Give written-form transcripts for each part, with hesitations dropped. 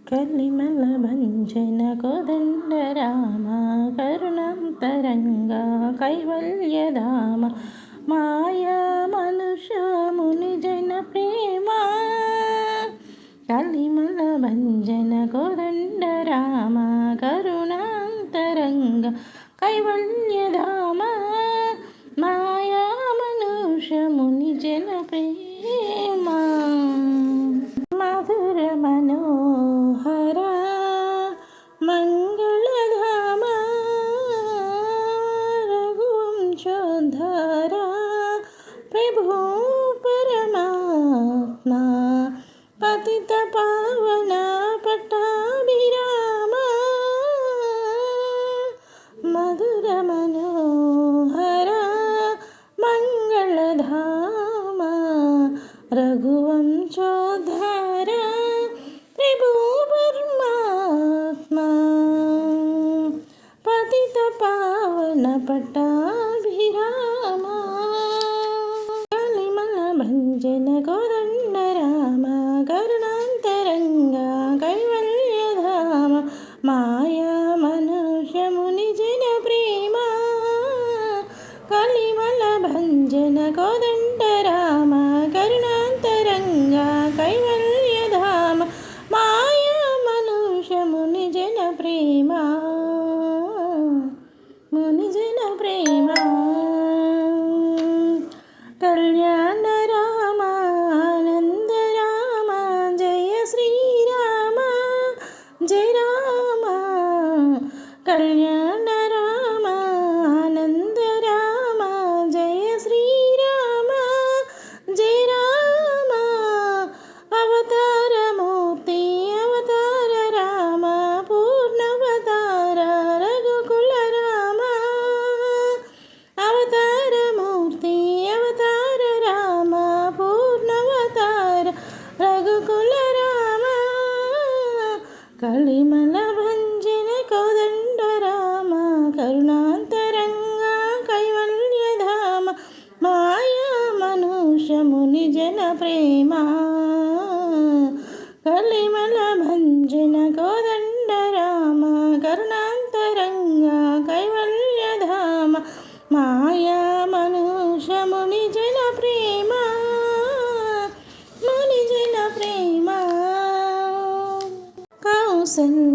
కలిమల భంజన కోదండ రామ కరుణాంతరంగా కైవల్యధామ మాయా మనుష ముని జన ప్రేమ కలిమల భంజన కోదండ రామ కరుణాంతరంగా కైవల్యధామ మాయా మనుష ముని జన ప్రేమ మధుర మనోహర మంగళధామ రఘువంశోద్ధార ప్రభు పరమాత్మా పతిత పావన పట్టాభిరామ మధుర మనోహర మంగళధామ రఘువంశోద్ధార ప్రభు పరమాత్మా పతిత పావన పట్టాభిరామ కలిమల భంజన కోదండ రామ కరుణాంతరంగా కైవల్యధామ మాయా మనుష్య ముని జన ప్రేమ కలిమల భంజన కోదండ రామ కరుణాంతరంగా కైవల్యధామ మాయా మనుష్య ముని జన ప్రేమ ముని జన ప్రేమ కళ్యాణ రామ ఆనంద రామ జయ శ్రీరామ జయ రామ కళ్యాణ రామ ఆనంద రామ జయ శ్రీరామ జయ రామ అవతారమూర్తి అవతార రామ పూర్ణవతార రఘుకుల రామ అవతారమూర్తి అవతార రామ పూర్ణవతార రఘుకుల రామ కలిమల భంజన కోదండ రామ కరుణాంతరంగా కైవల్యధామ మాయా మనుష్య ముని జన ప్రేమ కలిమల భంజన కోదండ రామ కరుణాంతరంగా కైవల్యధామ మాయా మనుష్య ముని జన ప్రేమ ముని జన ప్రేమ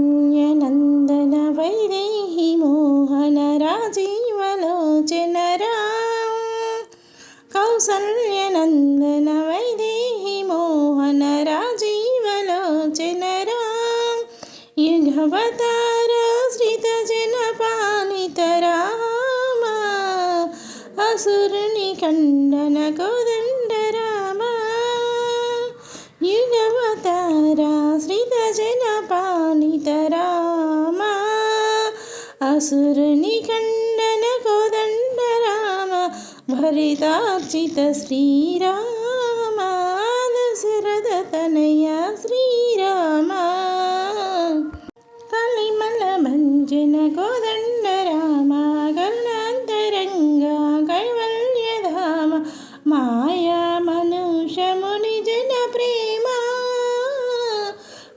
కౌసల్యనందన వైదేహి మోహన రాజీవలోచన రామ కౌసల్యనందన వైదేహి మోహన రాజీవలోచన రామ యుగవతార శ్రిత జన పాలిత రామ అసురుని ఖండన కోదండ రామ యుగవతార శ్రిత జన పాలిత రామ అసురుని ఖండన కోదండ రామ భరితార్చిత శ్రీరామ దశరథ తనయ శ్రీరామ కలిమల భంజన కోదండ రామ కరుణాంతరంగా కైవల్యధామ మాయా మనుష్య ముని జన ప్రేమ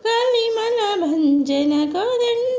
కలిమల భంజన కోదండ